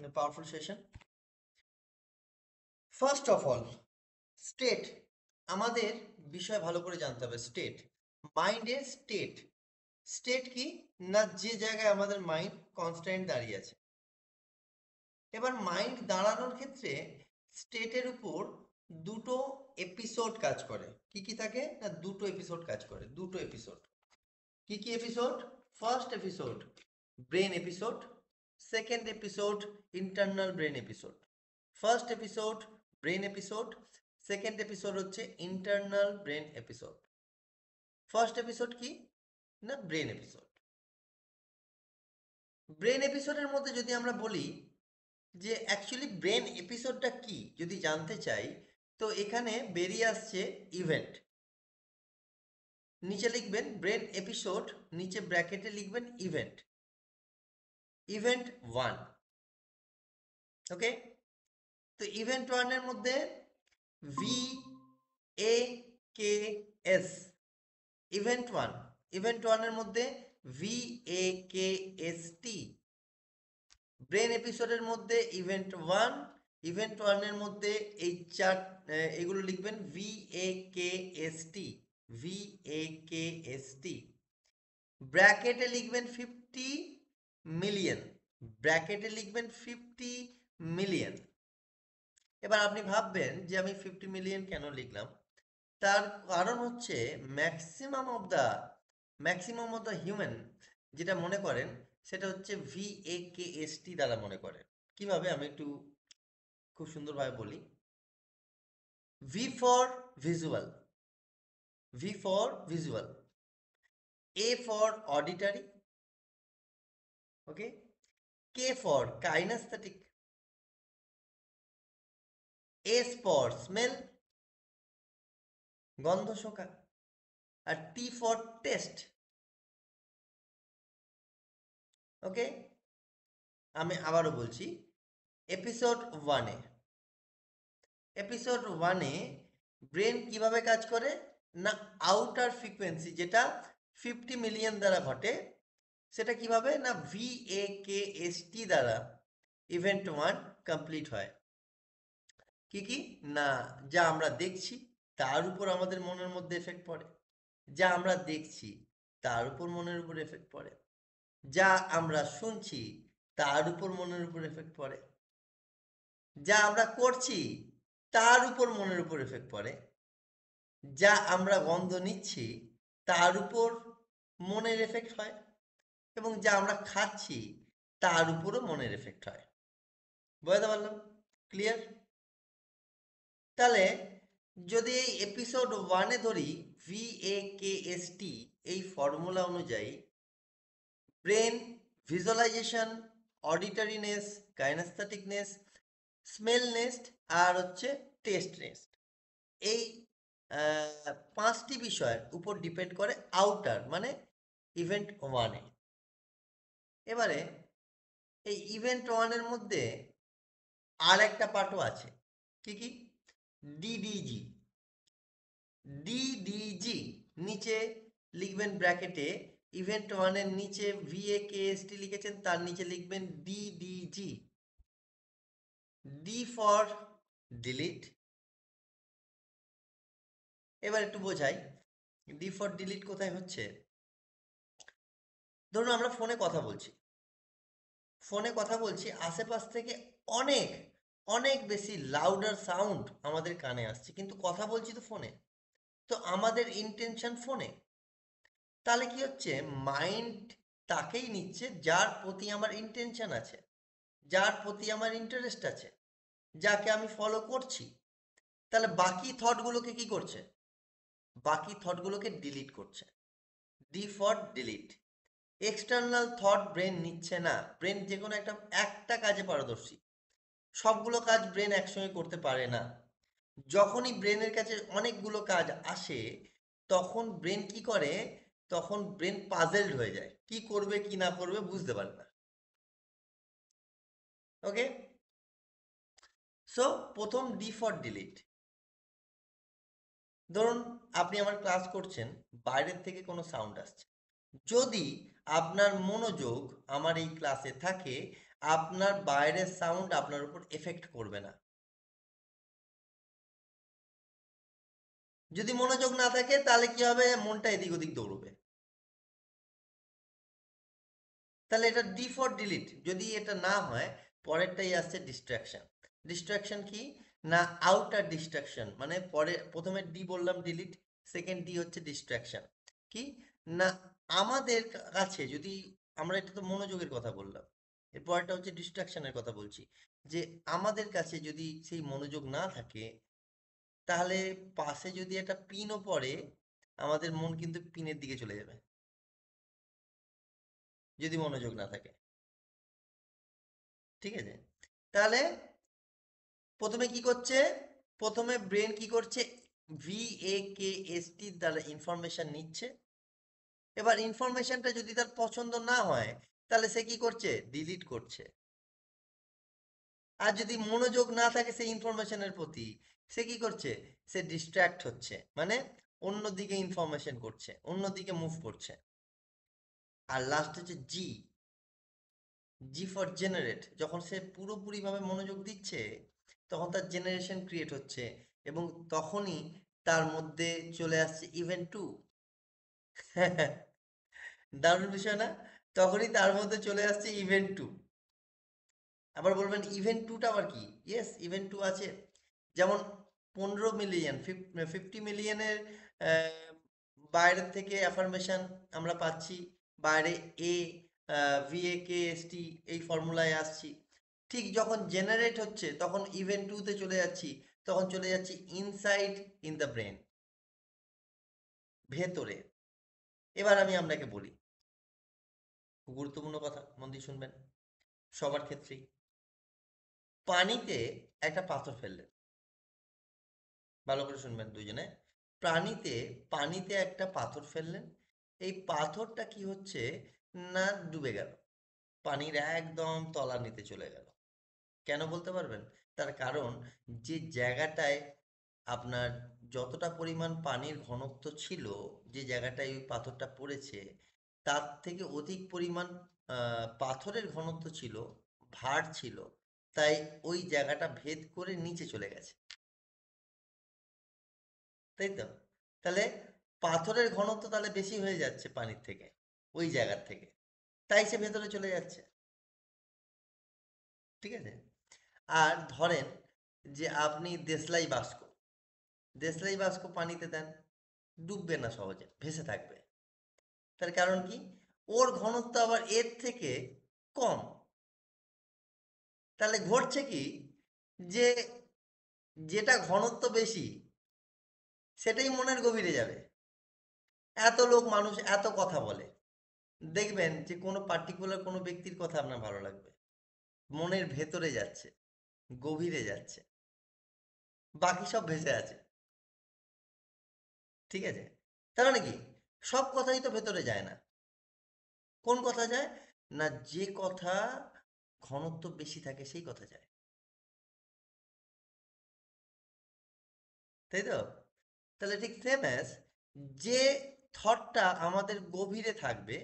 powerful session. First of all, state, আমাদের বিষয় ভালো করে জানতে হবে। স্টেট, মাইন্ডের স্টেট। স্টেট কি না, যে জায়গায় আমাদের মাইন্ড কনস্ট্যান্ট দাঁড়িয়ে আছে। এবার মাইন্ড দাঁড়ানোর ক্ষেত্রে স্টেটের উপর দুটো এপিসোড কাজ করে। কি কি থাকে না, দুটো এপিসোড কাজ করে। দুটো এপিসোড কি কি episode? First episode brain episode, second episode internal brain episode. First episode brain episode, second episode হচ্ছে internal brain episode. First episode কি না, ব্রেন এপিসোড। ব্রেন এপিসোডের মধ্যে যদি আমরা বলি যে অ্যাকচুয়ালি ব্রেন এপিসোডটা কি যদি জানতে চাই, তো এখানে বেরিয়ে আসছে ইভেন্ট। নিচে লিখবেন ব্রেন এপিসোড, নিচে ব্র্যাকেটে লিখবেন ইভেন্ট, ইভেন্ট 1। ওকে, তো ইভেন্ট 1 এর মধ্যে V A K S, event 1। Event 1 এর মধ্যে ভি এ কে এস টি। ব্রেন এপিসোডের মধ্যে ইভেন্ট 1, ইভেন্ট 1 এর মধ্যে এই চার এগুলো লিখবেন ভি এ কে এস টি, ভি এ কে এস টি। ব্র্যাকেটে লিখবেন 50 মিলিয়ন, ব্র্যাকেটে লিখবেন 50 মিলিয়ন। এবার আপনি ভাববেন যে আমি 50 মিলিয়ন কেন লিখলাম। তার কারণ হচ্ছে ম্যাক্সিমাম অফ দ্য হিউম্যান যেটা মনে করেন সেটা হচ্ছে ভি এ কে এস টি দ্বারা মনে করেন। কিভাবে, আমি একটু খুব সুন্দরভাবে বলি। V for visual, V for visual, A for auditory, okay, K for kinaesthetic, S for smell, গন্ধ শোকা, আর টি ফর টেস্ট। ওকে, আমি আবারও বলছি। এপিসোড 1-এ, এপিসোড 1-এ ব্রেন কিভাবে কাজ করে না, আউটার ফ্রিকোয়েন্সি যেটা 50 মিলিয়ন দ্বারা ঘটে, সেটা কিভাবে না ভি এ কে এস টি দ্বারা ইভেন্ট 1 কমপ্লিট হয়। কি কি না, যা আমরা দেখছি তার উপর আমাদের মনের মধ্যে এফেক্ট পড়ে, যা আমরা দেখছি তার উপর মনের উপর এফেক্ট পড়ে, যা আমরা শুনছি তার উপর মনের উপর এফেক্ট পড়ে, যা আমরা করছি তার উপর মনের উপর এফেক্ট পড়ে, যা আমরা গন্ধ নিচ্ছি তার উপর মনের এফেক্ট হয়, এবং যা আমরা খাচ্ছি তার উপরও মনের এফেক্ট হয়। বুঝতে পারলাম? ক্লিয়ার? তাহলে যদি এই এপিসোড 1-এ ধরি ভি এ কে এস টি, এই ফর্মুলা অনুযায়ী ব্রেন ভিজুয়ালাইজেশন, অডিটরিনেস, কাইনেস্থেটিকনেস, স্মেলনেস আর হচ্ছে টেস্টনেস, এই 5টি বিষয়ের উপর ডিপেন্ড করে আউটার মানে ইভেন্ট 1-এ। এবারে এই ইভেন্ট 1-এর মধ্যে আর একটা পার্টও আছে। কি কি? DDG, DDG. নিচে লিখবেন ব্র্যাকেটে, ইভেন্ট 1-এর নিচে ভিএকেএসটি লিখেছেন, তার নিচে লিখবেন ডিডিজি। D for delete. এবার একটু বোঝাই ডি ফর ডিলিট কোথায় হচ্ছে। ধরুন আমরা ফোনে কথা বলছি, ফোনে কথা বলছি, আশেপাশ থেকে অনেক অনেক বেশি লাউডার সাউন্ড আমাদের কানে আসছে, কিন্তু কথা বলছি তো ফোনে, তো আমাদের ইন্টেনশন ফোনে। তাহলে কি হচ্ছে, মাইন্ড তাকেই নিচ্ছে যার প্রতি আমার ইন্টেনশন আছে, যার প্রতি আমার ইন্টারেস্ট আছে, যাকে আমি ফলো করছি। তাহলে বাকি থটগুলোকে কি করছে? বাকি থটগুলোকে ডিলিট করছে। D for delete. External thought brain নিচ্ছে না। ব্রেন যে কোনো একটা একটা কাজে পারদর্শী, সবগুলো কাজ ব্রেন একসঙ্গে করতে পারে না। যখনই ব্রেনের কাছে অনেকগুলো কাজ আসে, তখন ব্রেন কি করে, তখন ব্রেন পাজেলড হয়ে যায়, কি করবে কি না করবে বুঝতে পারে না। ওকে, সো প্রথম ডি ফর ডিলিট। ধরুন আপনি আমার ক্লাস করছেন, বাইরের থেকে কোনো সাউন্ড আসছে, যদি আপনার মনোযোগ আমার এই ক্লাসে থাকে, আপনার বাইরের সাউন্ড আপনার উপর এফেক্ট করবে না। যদি মনোযোগ না থাকে তাহলে কি হবে, মনটা এদিক ওদিক দৌড়বে। তাহলে এটা ডি ফর ডিলিট। যদি এটা না হয়, পরেরটাই আসছে ডিস্ট্রাকশন। ডিস্ট্রাকশন কি না, আউটার ডিস্ট্রাকশন, মানে পরে প্রথমে ডি বললাম ডিলিট, সেকেন্ড ডি হচ্ছে ডিস্ট্রাকশন। কি না, আমাদের কাছে যদি, আমরা এটা তো মনোযোগের কথা বললাম, এর পরেরটা হচ্ছে ডিস্ট্রাকশনের কথা বলছি, যে আমাদের কাছে যদি সেই মনোযোগ না থাকে, তাহলে পাশে যদি একটা পিনও পড়ে, আমাদের মন কিন্তু পিনের দিকে চলে যাবে, যদি মনোযোগ না থাকে। ঠিক আছে? তাহলে প্রথমে কি করছে, প্রথমে ব্রেন কি করছে, VAKST দ্বারা ইনফরমেশন নিচ্ছে। এবার ইনফরমেশনটা যদি তার পছন্দ না হয়, তাহলে সে কি করছে, ডিলিট করছে। আর যদি মনোযোগ না থাকে সেই ইনফরমেশনের প্রতি, সে কি করছে, সে ডিস্ট্র্যাক্ট হচ্ছে, মানে অন্যদিকে ইনফরমেশন করছে, অন্যদিকে মুভ করছে। আর লাস্ট হচ্ছে জি, জি ফর জেনারেট। যখন সে পুরোপুরিভাবে মনোযোগ দিচ্ছে, তখন তার জেনারেশন ক্রিয়েট হচ্ছে, এবং তখনই তার মধ্যে চলে আসছে ইভেন্ট টু। দারুণ বিষয় না? তখনই তার মধ্যে চলে আসছে ইভেন্ট টু। আবার বলবেন ইভেন্ট টুটা আবার কি? ইয়েস, ইভেন্ট টু আছে। যেমন 15 মিলিয়ন, 50 মিলিয়নের বাইরের থেকে অ্যাফার্মেশন আমরা পাচ্ছি, বাইরে এ, VAKST, এই ফর্মুলায় আসছি। ঠিক যখন জেনারেট হচ্ছে, তখন ইভেন্ট টুতে চলে যাচ্ছি, তখন চলে যাচ্ছি ইনসাইড ইন দ্য ব্রেন, ভেতরে। এবার আমি আপনাকে বলি, খুব গুরুত্বপূর্ণ কথা, মন দিয়ে শুনবেন, সবার ক্ষেত্রেই। পানিতে একটা পাথর ফেললেন, ভালো করে শুনবেন দুজনে। প্রাণীতে, পানিতে একটা পাথর ফেললেন, এই পাথরটা কি হচ্ছে না, ডুবে গেল, পানির একদম তলানিতে চলে গেল। কেন বলতে পারবেন? তার কারণ, যে জায়গাটায় আপনার যতটা পরিমাণ পানির ঘনত্ব ছিল, যে জায়গাটায় ওই পাথরটা পড়েছে, তার থেকে অধিক পরিমাণ পাথরের ঘনত্ব ছিল, ভার ছিল, তাই ওই জায়গাটা ভেদ করে নিচে চলে গেছে। তাই তো? তাহলে পাথরের ঘনত্ব তাহলে বেশি হয়ে যাচ্ছে পানির থেকে, ওই জায়গার থেকে, তাই সে ভেতরে চলে যাচ্ছে। ঠিক আছে? আর ধরেন যে আপনি দেশলাই বাষ্প, দেশলাই বাষ্প পানিতে দেন, ডুববে না সহজে, ভেসে থাকবে। তার কারণ কি, ওর ঘনত্ব আবার এর থেকে কম। তাহলে ঘটছে কি, যে যেটা ঘনত্ব বেশি, সেটাই মনের গভীরে যাবে। এত লোক, মানুষ এত কথা বলে, দেখবেন যে কোনো পার্টিকুলার কোনো ব্যক্তির কথা আপনার ভালো লাগবে, মনের ভেতরে যাচ্ছে, গভীরে যাচ্ছে, বাকি সব ভেসে আছে। ঠিক আছে? তার মানে কি, সব কথাই তো ভেতরে যায় না। কোন কথা যায় না, যে কথা ঘনত্ব বেশি থাকে সেই কথা যায়। তাই তো? তাহলে ঠিক সেম অ্যাজ, যে থটটা আমাদের গভীরে থাকবে,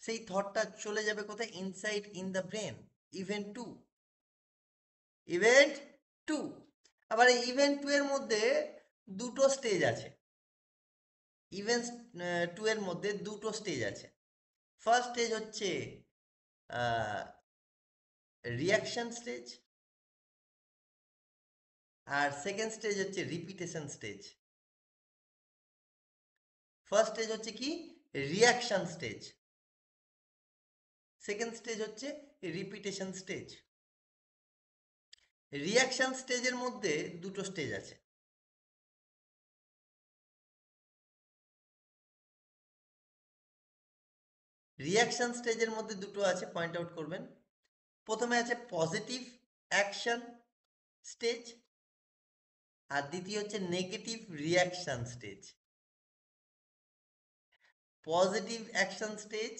সেই থটটা চলে যাবে কোথায়, inside in the brain, event to, event to. আবার এই ইভেন্ট টু এর মধ্যে দুটো স্টেজ আছে। ইভেন্ট টু এর মধ্যে দুটো স্টেজ আছে। ফার্স্ট স্টেজ হচ্ছে রিয়াকশন স্টেজ, আর সেকেন্ড স্টেজ হচ্ছে রিপিটেশন স্টেজ। ফার্স্ট স্টেজ হচ্ছে কি, রিয়াকশন স্টেজ, সেকেন্ড স্টেজ হচ্ছে রিপিটেশন স্টেজ। রিয়াকশন স্টেজের মধ্যে দুটো স্টেজ আছে। রিয়াকশন স্টেজের মধ্যে দুটো আছে, পয়েন্ট আউট করবেন। প্রথমে আছে পজিটিভ অ্যাকশন স্টেজ, আর দ্বিতীয় হচ্ছে negative reaction stage. Positive action stage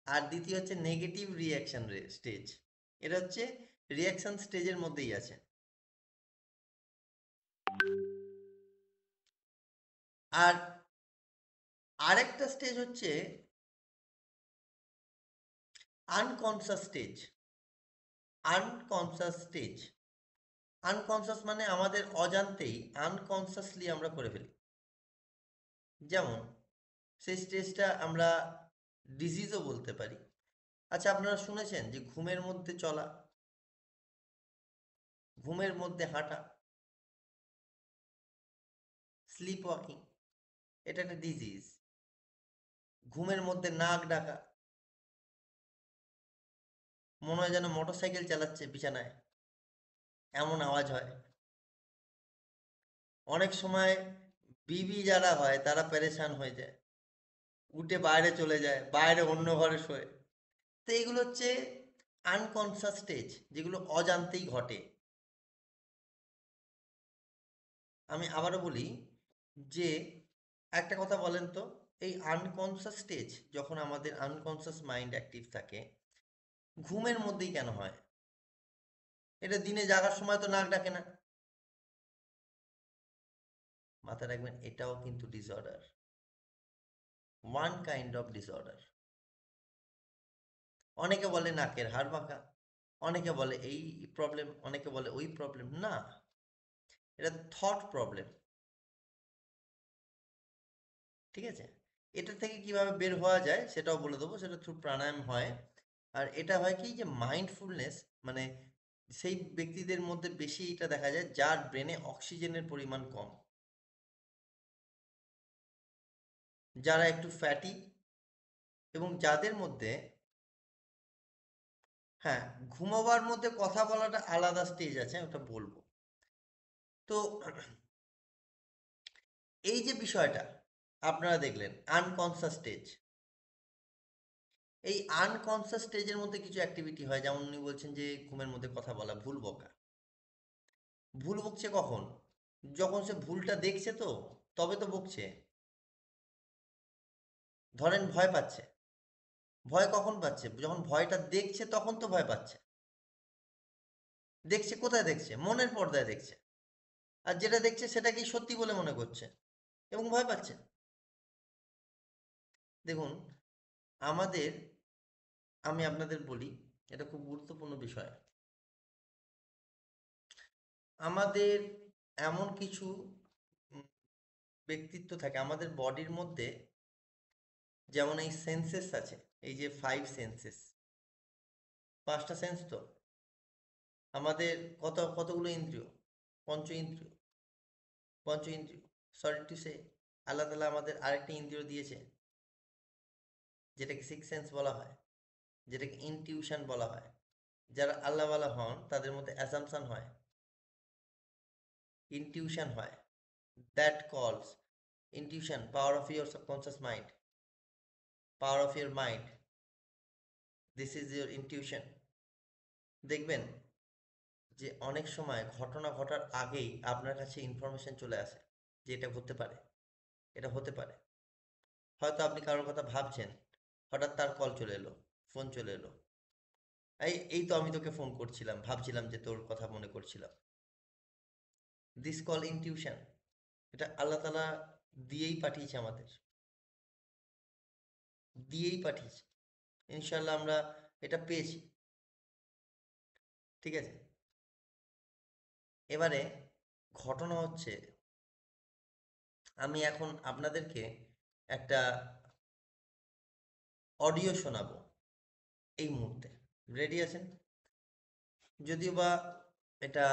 আর দ্বিতীয় হচ্ছে নেগেটিভ রিয়াকশন স্টেজ। এটা হচ্ছে রিয়াকশন স্টেজের মধ্যেই আছে। আর আরেকটা স্টেজ হচ্ছে unconscious stage. Unconscious stage. Unconscious মানে আমাদের অজান্তেই, আনকনসাসলি আমরা করে ফেলি। যেমন সেই স্টেজটা আমরা ডিজিজও বলতে পারি। আচ্ছা, আপনারা শুনেছেন যে ঘুমের মধ্যে চলা, ঘুমের মধ্যে হাঁটা, স্লিপ ওয়াকিং, এটা একটা ডিজিজ। ঘুমের মধ্যে নাক ডাকা, মনে হয় যেন মোটর সাইকেল চালাচ্ছে বিছানায়, এমন আওয়াজ হয়। অনেক সময় বিবি যারা হয় তারা পেরেশান হয়ে যায়, উঠে বাইরে চলে যায়, বাইরে অন্য ঘরে শোয়। তো এগুলো হচ্ছে আনকনসাস স্টেজ, যেগুলো অজান্তেই ঘটে। আমি আবারও বলি যে, একটা কথা বলেন তো, এই আনকনসাস স্টেজ যখন আমাদের আনকনসাস মাইন্ড অ্যাক্টিভ থাকে, ঘুমের মধ্যেই কেন হয়? এটা দিনে জাগার সময় তো নাক ডাকে না। মাথায় রাখবেন, এটাও কিন্তু disorder, one kind of disorder. অনেকে বলে নাকের হাড় বাঁকা, অনেকে বলে এই প্রবলেম, অনেকে বলে ওই প্রবলেম। না, এটা থট প্রবলেম। ঠিক আছে? এটা থেকে কিভাবে বের হওয়া যায় সেটাও বলে দেবো। সেটা থ্রু প্রাণায়াম হয়। আর এটা হয় কি, যে মাইন্ডফুলনেস, মানে সেই ব্যক্তিদের মধ্যে বেশি এটা দেখা যায় যার ব্রেনে অক্সিজেনের পরিমাণ কম, যারা একটু ফ্যাটি, এবং যাদের মধ্যে, হ্যাঁ, ঘুমাবার মধ্যে কথা বলাটা আলাদা স্টেজ আছে, ওটা বলবো। তো এই যে বিষয়টা আপনারা দেখলেন আনকনসাস স্টেজ, এই আনকনসাস স্টেজের মধ্যে কিছু অ্যাক্টিভিটি হয়, যেমন উনি বলছেন যে ঘুমের মধ্যে কথা বলা, ভুল বকা। ভুল বকছে কখন? যখন সে ভুলটা দেখছে, তো তবে তো বকছে। ধরেন ভয় পাচ্ছে, ভয় কখন পাচ্ছে? যখন ভয়টা দেখছে তখন তো ভয় পাচ্ছে। দেখছে কোথায়? দেখছে মনের পর্দায় দেখছে। আর যেটা দেখছে সেটাকেই সত্যি বলে মনে করছে এবং ভয় পাচ্ছে। দেখুন, আমাদের, আমি আপনাদের বলি, এটা খুব গুরুত্বপূর্ণ বিষয়। আমাদের এমন কিছু উম, ব্যক্তিত্ব থাকে আমাদের বডির মধ্যে, যেমন এই সেন্সেস আছে, এই যে ফাইভ সেন্সেস, পাঁচটা সেন্স তো আমাদের, কতগুলো ইন্দ্রিয়? পঞ্চ ইন্দ্রিয়। পঞ্চ ইন্দ্রিয়, সরি টু সে, আল্লাহ তাআলা আমাদের আরেকটা ইন্দ্রিয় দিয়েছে, যেটাকে সিক্স সেন্স বলা হয়, যেটাকে ইনটিউশন বলা হয়। যারা আল্লাহওয়ালা হন তাদের মধ্যে অ্যাসাম্পশন হয়, ইনটিউশন হয়। দ্যাট কলস intuition, power of your subconscious mind, power of your mind, this is your intuition. দেখবেন যে অনেক সময় ঘটনা ঘটার আগেই আপনার কাছে ইনফরমেশন চলে আসে যে এটা হতে পারে, এটা হতে পারে। হয়তো আপনি কারোর কথা ভাবছেন, হঠাৎ তার কল চলে এলো, ফোন চলে এলো, এই এই তো আমি তোকে ফোন করছিলাম, ভাবছিলাম যে তোর কথা মনে করছিলাম। This call intuition. এটা আল্লাহ তাআলা দিয়েই পাঠিয়েছে আমাদের, দিয়েই পাঠিয়েছে। ইনশাল্লাহ আমরা এটা পেয়েছি। ঠিক আছে? এবারে ঘটনা হচ্ছে, আমি এখন আপনাদেরকে একটা অডিও শোনাবো এই মুহূর্তে। রেডি আছেন? যদিও বা এটা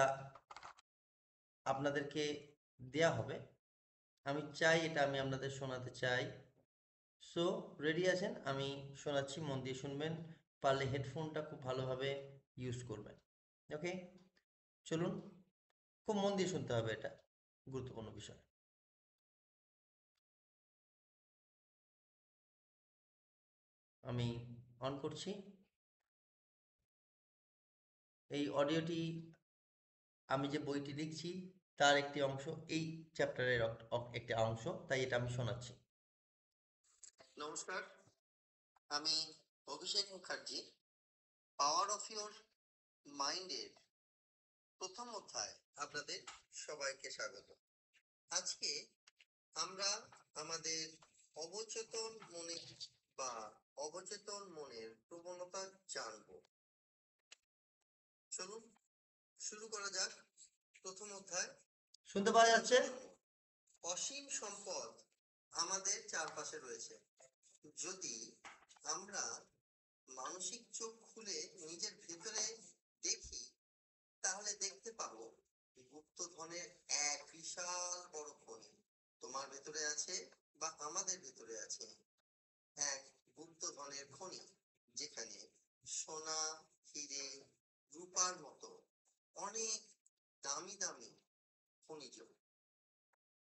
আপনাদেরকে দেয়া হবে, আমি চাই এটা আমি আপনাদের শোনাতে চাই। সো রেডি আছেন? আমি শোনাচ্ছি, মন দিয়ে শুনবেন। পারলে হেডফোনটা খুব ভালোভাবে ইউজ করবেন। ওকে, চলুন। খুব মন দিয়ে শুনতে হবে, এটা গুরুত্বপূর্ণ বিষয়। আমি অন করছি। এই অডিওটি, আমি যে বইটি লিখছি তার একটি অংশ, এই চ্যাপ্টারের একটি অংশ, তাই এটা আমি শোনাচ্ছি। নমস্কার, আমি অভিষেক মুখার্জি, পাওয়ার অফ ইউর মাইন্ডের প্রথম অধ্যায় আপনাদের সবাইকে স্বাগত। আজকে আমরা আমাদের অবচেতন মনে বা অবচেতন মনের প্রবণতা জানব। চলুন শুরু করা যাক। প্রথম অধ্যায়। শুনতে পাওয়া যাচ্ছে? অসীম সম্পদ আমাদের চারপাশে রয়েছে। যদি আমরা মানসিক চোখ খুলে নিজের ভেতরে দেখি, তাহলে দেখতে পাবো গুপ্তধনের এক বিশাল বড় খনি তোমার ভেতরে আছে বা আমাদের ভেতরে আছে। এক গুপ্তধনের খনি, যেখানে সোনা, হিরে, রূপার মতো অনেক দামি দামি খনিজ,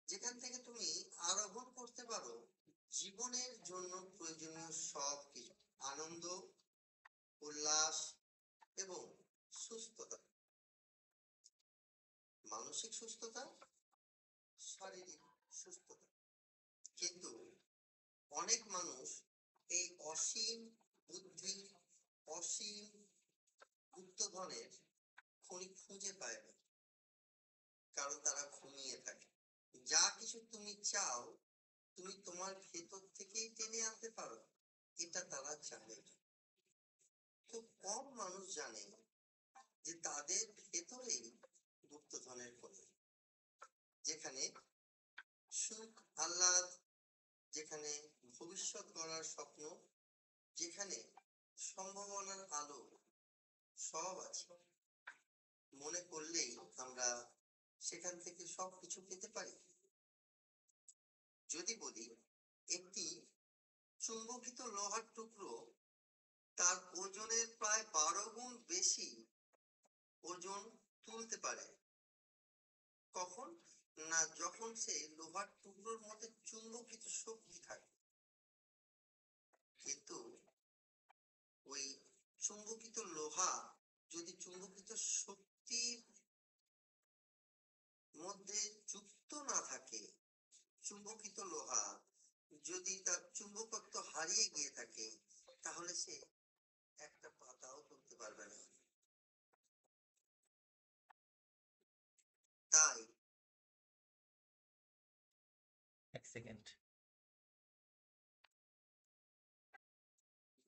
যেখান থেকে তুমি আরোহণ করতে পারো জীবনের জন্য প্রয়োজনীয় সব কিছু, আনন্দ, উল্লাস এবং সুস্থতা, মানসিক সুস্থতা, শারীরিক সুস্থতা। কিন্তু অনেক মানুষ এই অসীম বুদ্ধি, অসীম গুপ্তধনের খনি খুঁজে পায় না, কারণ তারা ঘুমিয়ে থাকে। যা কিছু তুমি চাও তুমি তোমার ভেতর থেকেই টেনে আনতে পারো, এটা তারা জানে। খুব কম মানুষ জানে যে তাদের ভেতরেই গুপ্তধনের খনি, যেখানে সুখ, আহ্লাদ, যেখানে ভবিষ্যৎ গড়ার স্বপ্ন, যেখানে সম্ভাবনার আলো সব আছে। মনে করলেই আমরা সেখান থেকে সবকিছু পেতে পারি। যদি বলি, একটি চুম্বকিত লোহার টুকরো তার ওজনের প্রায় 12 গুণ বেশি ওজন তুলতে পারে, কখন না যখন সে লোহার টুকরোর মধ্যে চুম্বকিত শক্তি থাকে। কিন্তু ওই চুম্বকিত লোহা যদি চুম্বকিত শক্তির মধ্যে যুক্ত না থাকে, চুম্বকিত লোহা যদি তার চুম্বকত্ব হারিয়ে গিয়ে থাকে, তাহলে সে একটা পাতাও তুলতে পারবে না। তাই এক সেকেন্ড।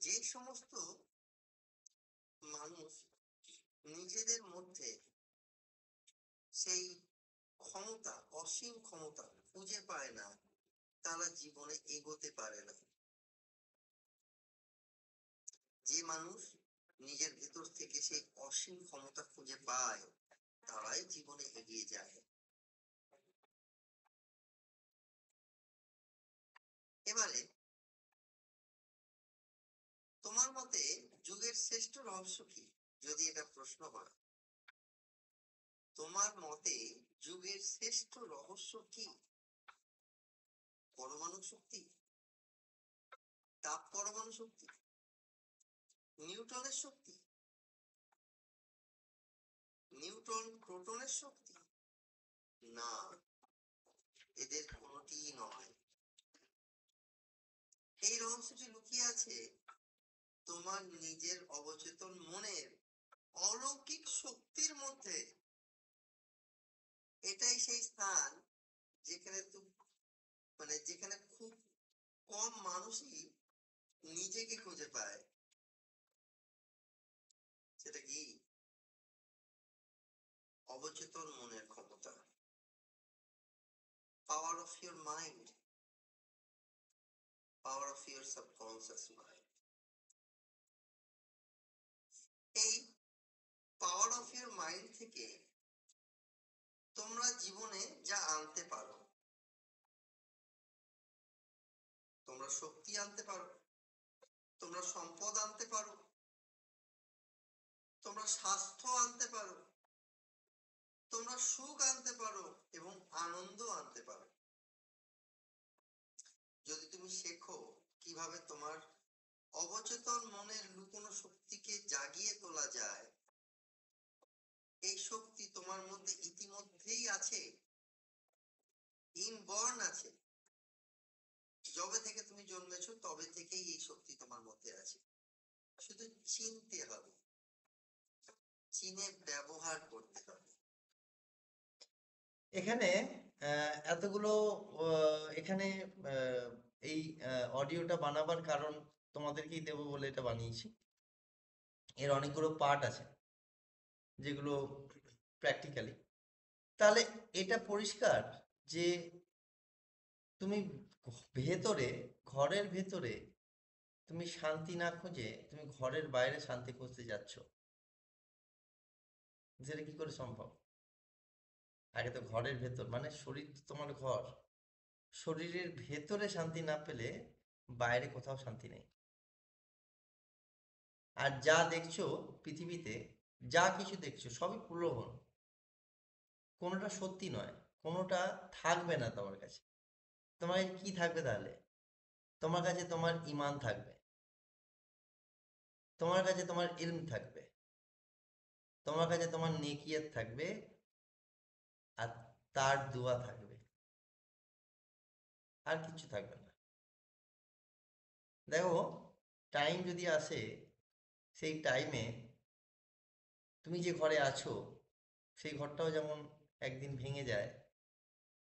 যে সমস্ত মানুষ নিজেদের মধ্যে সেই ক্ষমতা, অসীম ক্ষমতা খুঁজে পায় না, তারা জীবনে এগোতে পারে না। যে মানুষ নিজের ভেতর থেকে সেই অসীম ক্ষমতা খুঁজে পায়, তারাই জীবনে এগিয়ে যায়। এবারে তোমার মতে যুগের শ্রেষ্ঠ রহস্য কি? যদি এটা প্রশ্ন হয়, তোমার মতে যুগের শ্রেষ্ঠ রহস্য কি? পরমাণু শক্তি, তাপ পরমাণু শক্তি, নিউটনের শক্তি, নিউটন প্রোটনের শক্তি? না, এদের কোনোটিই নয়। এই রহস্যটি লুকিয়ে আছে তোমার নিজের অবচেতন মনের অলৌকিক শক্তির মধ্যে। এটাই সেই স্থান যেখানে যেখানে খুব কম মানুষই নিজেকে খুঁজে পায়। সেটা কি? অবচেতন মনের ক্ষমতা, power of your mind, power of your subconscious mind. এই পাওয়ার অফ ইউর মাইন্ড থেকে তোমরা জীবনে যা আনতে পারো, তোমরা শক্তি আনতে পারো, তোমরা সম্পদ আনতে পারো, তোমরা স্বাস্থ্য আনতে পারো, তোমরা সুখ আনতে পারো এবং আনন্দ আনতে পারো। যদি তুমি শেখো কিভাবে তোমার অবচেতন মনের লুকোনো শক্তিকে জাগিয়ে তোলা যায়। এই শক্তি তোমার মধ্যে ইতিমধ্যেই আছে, ইনবর্ন আছে। যবে থেকে তুমি জন্মেছো তবে থেকেই এই শক্তি তোমার মধ্যে আছে। শুধু চিনতে হবে, চিনে ব্যবহার করতে হবে। এখানে এতগুলো এখানে এই অডিওটা বানাবার কারণ তোমাদেরকেই দেবো বলে এটা বানিয়েছি। এর অনেকগুলো পার্ট আছে। যেগুলো প্র্যাকটিক্যালি, তাহলে এটা পরিষ্কার যে তুমি ভেতরে, ঘরের ভেতরে তুমি শান্তি না খুঁজে তুমি ঘরের বাইরে শান্তি খুঁজতে যাচ্ছ। যেটা কি করে সম্ভব? আগে তো ঘরের ভেতর, মানে শরীর তো তোমার ঘর, শরীরের ভেতরে শান্তি না পেলে বাইরে কোথাও শান্তি নেই। আর যা দেখছো পৃথিবীতে, যা কিছু দেখছো সবই প্রলোভন, কোনোটা সত্যি নয়, কোনোটা থাকবে না তোমার কাছে। তোমার কাছে কি থাকবে তাহলে? তোমার কাছে তোমার ইমান থাকবে, তোমার কাছে তোমার ইলম থাকবে, তোমার কাছে তোমার নেকিয়াত থাকবে, আর তার দোয়া থাকবে, আর কিছু থাকবে না। দেখো, টাইম যদি আসে, সেই টাইমে তুমি যে ঘরে আছো সেই ঘরটাও যেমন একদিন ভেঙে যায়,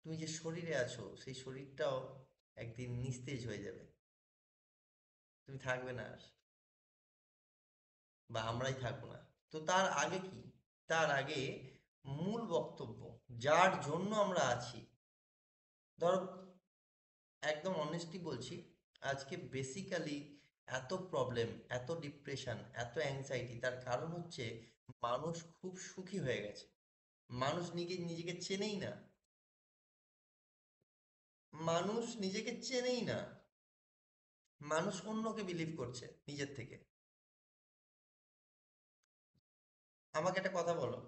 তুমি যে শরীরে আছো সেই শরীরটাও একদিন নিস্তেজ হয়ে যাবে, তুমি থাকবে না আর, বা আমরাই থাকবো না। তো তার আগে কি? তার আগে মূল বক্তব্য, যার জন্য আমরা আছি। ধরো, একদম অনেস্টলি বলছি, আজকে বেসিক্যালি এত প্রবলেম, এত ডিপ্রেশন, এত অ্যাংজাইটি, তার কারণ হচ্ছে মানুষ খুব সুখী হয়ে গেছে। মানুষ নিজেকে চেনেই না, মানুষ নিজেকে চেনেই না, মানুষ অন্যকে বিলিভ করছে নিজের থেকে। আমাকে একটা কথা বলো,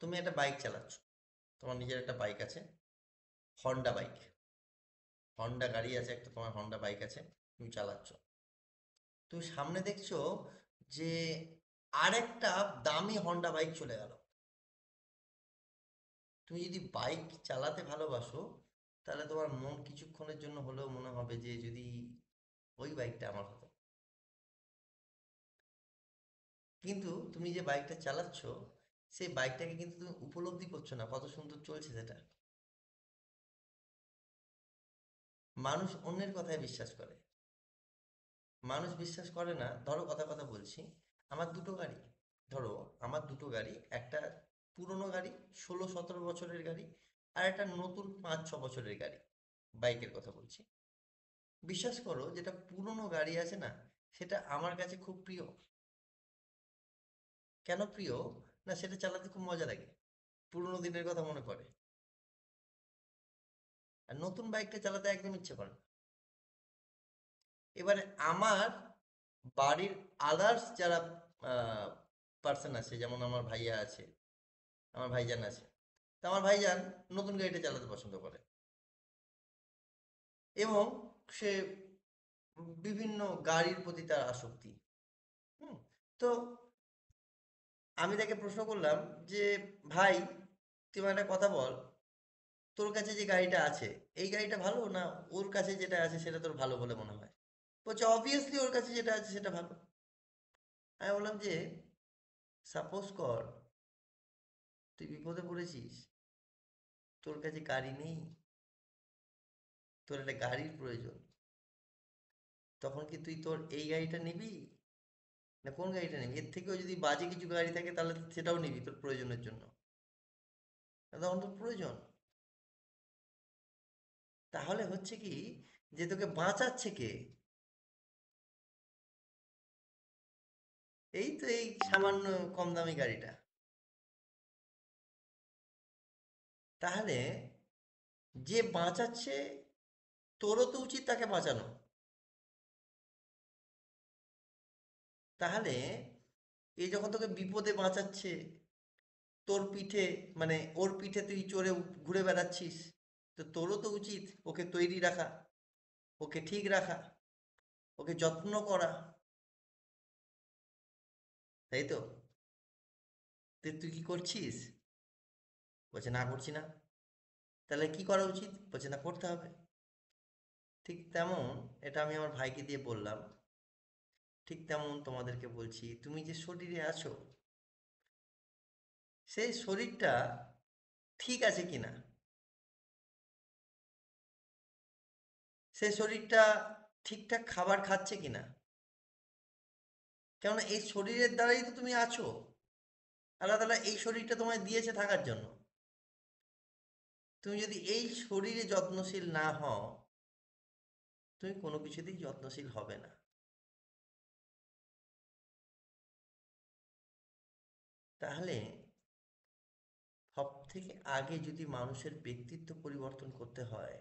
তুমি একটা বাইক চালাচ্ছ, তোমার নিজের একটা বাইক আছে, হন্ডা বাইক, হন্ডা গাড়ি আছে একটা, তোমার হন্ডা বাইক আছে, তুমি চালাচ্ছ। তুমি সামনে দেখছো যে আরেকটা দামি হন্ডা বাইক চলে গেল। তুমি যদি বাইক চালাতে ভালোবাসো, তাহলে তোমার মন কিছুক্ষণের জন্য হলেও মনে হবে যে যদি ওই বাইকটা আমার হতো। কিন্তু তুমি যে বাইকটা চালাচ্ছ, সেই বাইকটাকে কিন্তু তুমি উপলব্ধি করছো না কত সুন্দর চলছে সেটা। মানুষ অন্যের কথায় বিশ্বাস করে, মানুষ বিশ্বাস করে না। ধরো, কথা কথা বলছি, আমার দুটো গাড়ি, ধরো আমার দুটো গাড়ি, একটা পুরনো গাড়ি, 16-17 বছরের গাড়ি, আর একটা নতুন 5-6 বছরের গাড়ি, বাইকের কথা বলছি। বিশ্বাস করো, যেটা পুরনো গাড়ি আছে না, সেটা আমার কাছে খুব প্রিয়। কেন প্রিয়? না, সেটা চালাতে খুব মজা লাগে, পুরোনো দিনের কথা মনে পড়ে। আর নতুন বাইকটা চালাতে একদম ইচ্ছে করে না। এবারে আমার বাড়ির আদার্স যারা পার্সন আছে, যেমন আমার ভাইয়া আছে, আমার ভাইজান আছে, তা আমার ভাইজান নতুন গাড়িটা চালাতে পছন্দ করে, এবং সে বিভিন্ন গাড়ির প্রতি তার আসক্তি। হুম। তো আমি তাকে প্রশ্ন করলাম যে, ভাই, তুই আমায় একটা কথা বল, তোর কাছে যে গাড়িটা আছে, এই গাড়িটা ভালো, না ওর কাছে যেটা আছে সেটা তোর ভালো বলে মনে হয়? বলছে, অবভিয়াসলি ওর কাছে যেটা আছে সেটা ভালো। আমি বললাম যে, সাপোজ কর তুই বিপদে পড়েছিস, তোর কাছে গাড়ি নেই, তোর একটা গাড়ির প্রয়োজন, তখন কি তুই তোর এই গাড়িটা নিবি, না কোন গাড়িটা নিবি? এর থেকেও যদি বাজে কিছু গাড়ি থাকে তাহলে সেটাও নিবি তোর প্রয়োজনের জন্য, তখন তোর প্রয়োজন। তাহলে হচ্ছে কি, যে তোকে বাঁচাচ্ছে কে? এই তো এই সামান্য কম দামি গাড়িটা। তাহলে যে বাঁচাচ্ছে, তোরও তো উচিত তাকে বাঁচানো। তাহলে এই যখন তোকে বিপদে বাঁচাচ্ছে, তোর পিঠে, মানে ওর পিঠে তুই চড়ে ঘুরে বেড়াচ্ছিস, তো তোরও তো উচিত ওকে তৈরি রাখা, ওকে ঠিক রাখা, ওকে যত্ন করা, তাই তো? তুই কি করছিস? বলছে, না করছি না। তাহলে কি করা উচিত? বলছে, না করতে হবে। ঠিক তেমন, এটা আমি আমার ভাইকে দিয়ে বললাম, ঠিক তেমন তোমাদেরকে বলছি, তুমি যে শরীরে আছো, সেই শরীরটা ঠিক আছে কিনা, সেই শরীরটা ঠিকঠাক খাবার খাচ্ছে কিনা, কেননা এই শরীরের দ্বারাই তো তুমি আছো। আল্লাহ তাআলা এই শরীরটা তোমায় দিয়েছে থাকার জন্য। তুমি যদি এই শরীরে যত্নশীল না হও, তুমি কোনো কিছুতেই যত্নশীল হবে না। তাহলে সব থেকে আগে যদি মানুষের ব্যক্তিত্ব পরিবর্তন করতে হয়,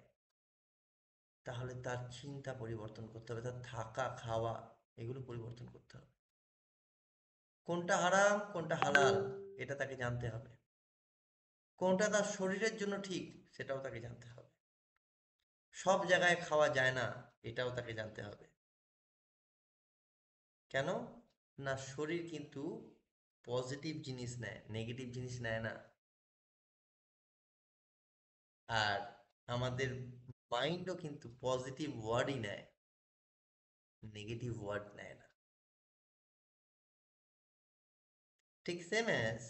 তাহলে তার চিন্তা পরিবর্তন করতে হবে, তার থাকা খাওয়া এগুলো পরিবর্তন করতে হবে। কোনটা হারাম কোনটা হালাল এটা তাকে জানতে হবে। কোনটা তার শরীরের জন্য ঠিক সেটাও তাকে জানতে হবে। সব জায়গায় খাওয়া যায় না এটাও তাকে জানতে হবে। কেন না, শরীর কিন্তু পজিটিভ জিনিস নেয়, নেগেটিভ জিনিস নেয় না। আর আমাদের মাইন্ডও কিন্তু পজিটিভ ওয়ার্ডই নেয়, নেগেটিভ ওয়ার্ড নেয় না। ঠিক সেম অ্যাজ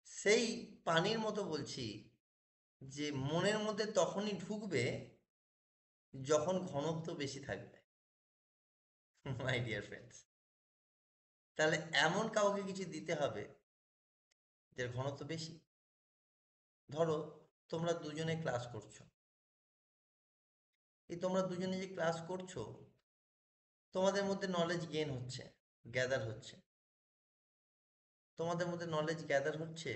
সেই পানির মতো বলছি, যে মনের মধ্যে তখনই ঢুকবে যখন ঘনত্ব বেশি থাকবে। মাই ডিয়ার ফ্রেন্ডস, তাহলে এমন কাউকে কিছু দিতে হবে যার ঘনত্ব বেশি। ধরো তোমরা দুজনে ক্লাস করছো, এই তোমরা দুজনে যে ক্লাস করছো, তোমাদের মধ্যে নলেজ গেইন হচ্ছে, গ্যাদার হচ্ছে। তোমাদের মধ্যে নলেজ গ্যাদার হচ্ছে,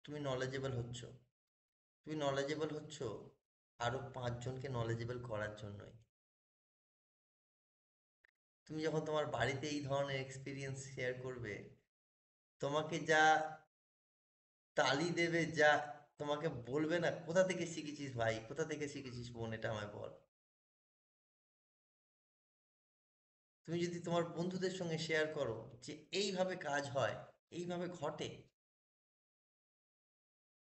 তুমি নলেজেবল হচ্ছ। তুমি নলেজেবল হচ্ছ আরো 5 জনকে নলেজেবল করার জন্যই। তুমি যখন তোমার বাড়িতে এই ধরনের এক্সপিরিয়েন্স শেয়ার করবে, তোমাকে যা তালি দেবে, যা তোমাকে বলবে না কোথা থেকে শিখেছিস ভাই, কোথা থেকে শিখেছিস বোন, এটা আমায় বল। তুমি যদি তোমার বন্ধুদের সঙ্গে শেয়ার করো যে এইভাবে কাজ হয়, এইভাবে ঘটে,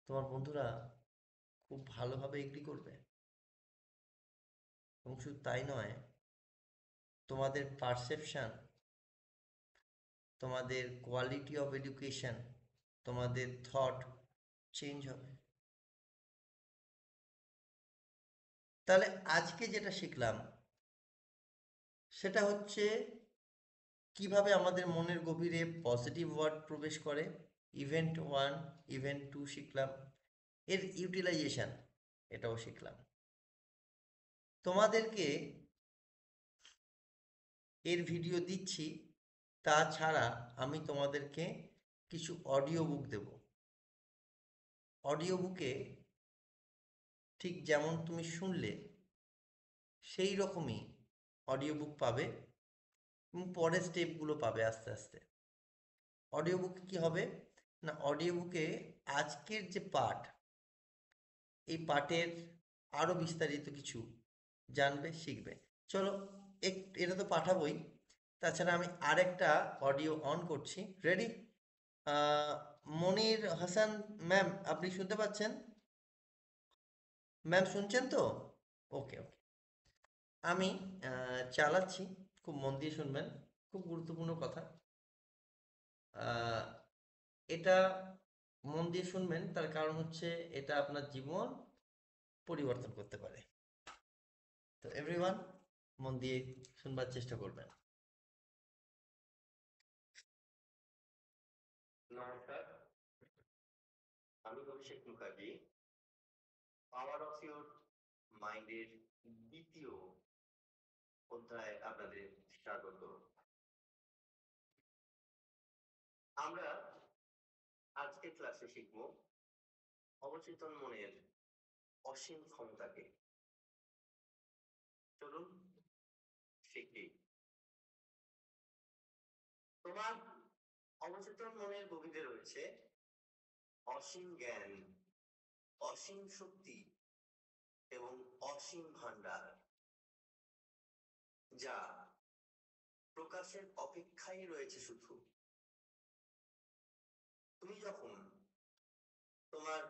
তোমার বন্ধুরা খুব ভালোভাবে এগ্রি করবে। এবং শুধু তাই নয়, তোমাদের পারসেপশন, তোমাদের কোয়ালিটি অফ এডুকেশন, তোমাদের থট চেঞ্জ হবে। তাহলে আজকে যেটা শিখলাম সেটা হচ্ছে কিভাবে আমাদের মনের গভীরে পজিটিভ ওয়ার্ড প্রবেশ করে। ইভেন্ট 1, ইভেন্ট 2 শিখলাম, এর ইউটিলাইজেশন এটাও শিখলাম। তোমাদেরকে এর ভিডিও দিচ্ছি, তাছাড়া আমি তোমাদেরকে কিছু অডিও বুক দেব। অডিও বুকে ঠিক যেমন তুমি শুনলে সেই রকমই অডিও বুক পাবে, এবং পরের স্টেপগুলো পাবে আস্তে আস্তে। অডিও বুকে কি হবে না, অডিও বুকে আজকের যে পাঠ, এই পাঠের আরো বিস্তারিত কিছু জানবে, শিখবে। চলো, এটা তো পাঠাবোই, তাছাড়া আমি আরেকটা অডিও অন করছি। রেডি? মনির হাসান ম্যাম, আপনি শুনতে পাচ্ছেন? ম্যাম শুনছেন তো? ওকে ওকে, আমি চালাচ্ছি, খুব মন দিয়ে শুনবেন, খুব গুরুত্বপূর্ণ কথা। আহ, এটা মন দিয়ে শুনবেন, তার কারণ হচ্ছে এটা আপনার জীবন পরিবর্তন করতে পারে। তো এভরিওয়ান, মন দিয়ে শুনবার চেষ্টা করবেন। নমস্কার, আমি অভিষেক মুখার্জি। পাওয়ার অফ ইউর মাইন্ডের দ্বিতীয় অধ্যায়ে আপনাদের স্বাগত। আমরা আজকে ক্লাসে শিখব অবচেতন মনের অসীম ক্ষমতাকে। চলুন শিখি। তোমার অবচেতন মনের গভীরে রয়েছে অসীম জ্ঞান, অসীম শক্তি এবং অসীম ভান্ডার, যা প্রকাশের অপেক্ষায় রয়েছে শুধু। তুমি যখন তোমার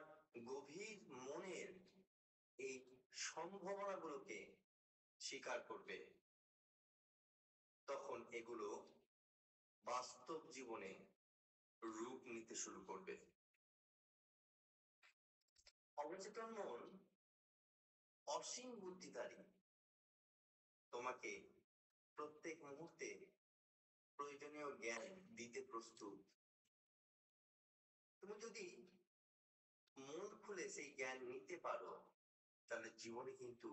গভীর মনের এই সম্ভাবনাগুলোকে স্বীকার করবে, তখন এগুলো বাস্তব জীবনে রূপ নিতে শুরু করবে। অবচেতন মন অসীম বুদ্ধিধারী, তোমাকে প্রত্যেক মুহূর্তে প্রয়োজনীয় জ্ঞান দিতে প্রস্তুত। তুমি যদি মন খুলে সেই জ্ঞান নিতে পারো, তাহলে জীবনে কিন্তু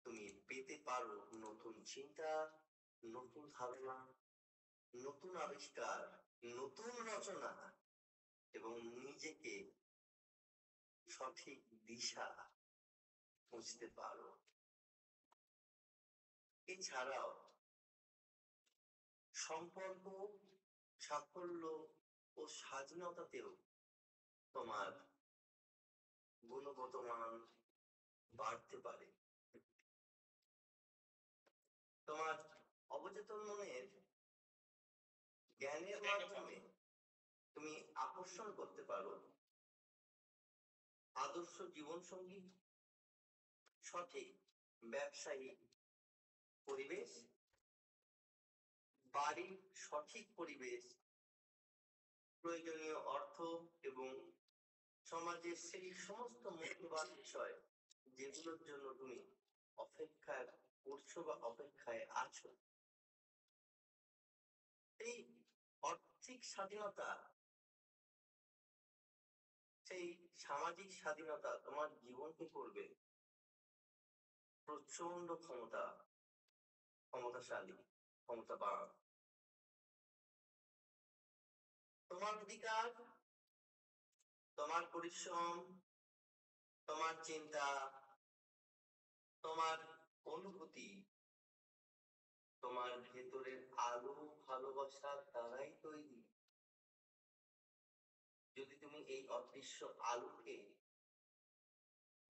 তুমি পেতে পারো নতুন চিন্তা, নতুন ধারণা, নতুন আবিষ্কার, নতুন রচনা এবং নিজেকে সঠিক দিশা বুঝতে পারো। এছাড়াও সম্পর্ক, সাফল্য ও স্বাধীনতাতেও তোমার গুণগত মান বাড়তে পারে। তোমার অবচেতন মনের জ্ঞানের মাধ্যমে তুমি আকর্ষণ করতে পারো আদর্শ জীবনসঙ্গী, সঠিক ব্যবসায়িক পরিবেশ, বাড়ির সঠিক পরিবেশ, প্রয়োজনীয় অর্থ এবং সমাজের সেই সমস্ত মূল্যবান বিষয় যেগুলোর জন্য তুমি অপেক্ষা করছো বা অপেক্ষায় আছো। এই আর্থিক স্বাধীনতা, সেই সামাজিক স্বাধীনতা তোমার জীবনকে করবে প্রচন্ড ক্ষমতাশালী, ক্ষমতাবান। তোমার অধিকার, তোমার পরিশ্রম, তোমার চিন্তা, তোমার অনুভূতি, তোমার ভেতরের আলো ভালোবাসার দ্বারাই তৈরি। যদি তুমি এই অদৃশ্য আলোকে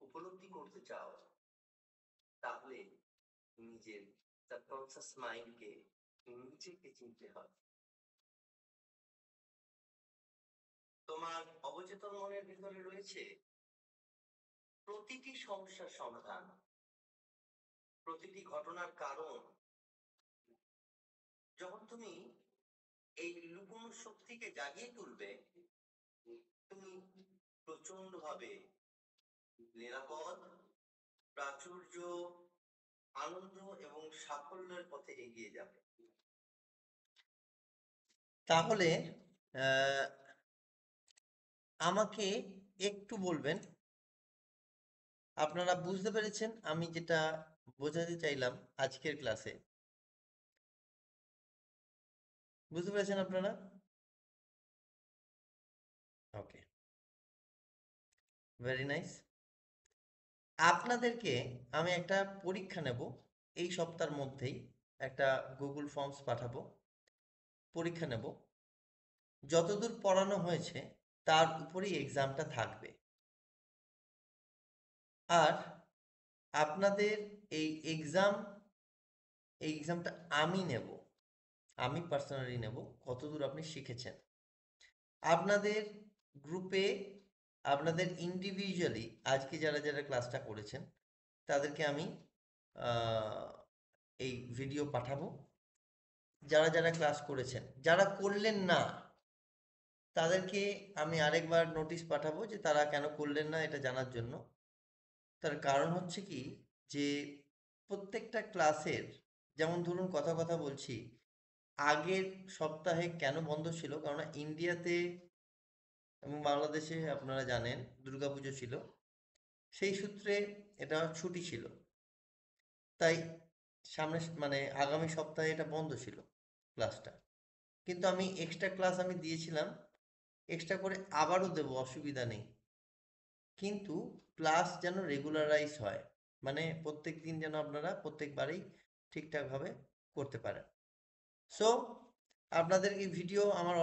উপলব্ধি করতে চাও, তাহলে নিজের সাবকনসিয়াস মাইন্ডকে, নিজেকে চিনতে হবে। তোমার অবচেতন মনের ভিতরে রয়েছে প্রতিটি সমস্যার সমাধান, প্রতিটি ঘটনার কারণ। যখন তুমি এই লুকোনো শক্তিকে জাগিয়ে তুলবে, তুমি প্রচন্ড ভাবে নিরাপদ, প্রাচুর্য, আনন্দ এবং সাফল্যের পথে এগিয়ে যাবে। তাহলে আমাকে একটু বলবেন, আপনারা বুঝতে পেরেছেন আমি যেটা বোঝাতে চাইলাম আজকের ক্লাসে? বুঝতে পেরেছেন আপনারা? ওকে, ভেরি নাইস। আপনাদেরকে আমি একটা পরীক্ষা নেব এই সপ্তাহের মধ্যেই, একটা গুগল ফর্মস পাঠাবো, পরীক্ষা নেব। যতদূর পড়ানো হয়েছে তার উপরেই এক্সামটা থাকবে। আর আপনাদের এই এক্সামটা আমি নেব, আমি পার্সোনালি নেব কতদূর আপনি শিখেছেন। আপনাদের গ্রুপে, আপনাদের ইন্ডিভিজুয়ালি আজকে যারা যারা ক্লাসটা করেছেন তাদেরকে আমি এই ভিডিও পাঠাবো। যারা যারা ক্লাস করেছেন, যারা করলেন না তাদেরকে আমি আরেকবার নোটিশ পাঠাবো যে তারা কেন করলেন না এটা জানার জন্য। তার কারণ হচ্ছে কি, যে প্রত্যেকটা ক্লাসের, যেমন ধরুন কথা কথা বলছি, আগের সপ্তাহে কেন বন্ধ ছিল, কারণ ইন্ডিয়াতে এবং বাংলাদেশে আপনারা জানেন দুর্গাপুজো ছিল, সেই সূত্রে এটা ছুটি ছিল। তাই সামনে মানে আগামী সপ্তাহে এটা বন্ধ ছিল ক্লাসটা। কিন্তু আমি এক্সট্রা ক্লাস আমি দিয়েছিলাম, এক্সট্রা করে আবারও দেবো, অসুবিধা নেই। কিন্তু ক্লাস যেন রেগুলারাইজ হয়, মানে প্রত্যেক দিন যেন আপনারা প্রত্যেকবারেই ঠিকঠাকভাবে করতে পারেন। সো আপনাদের এই ভিডিও আমার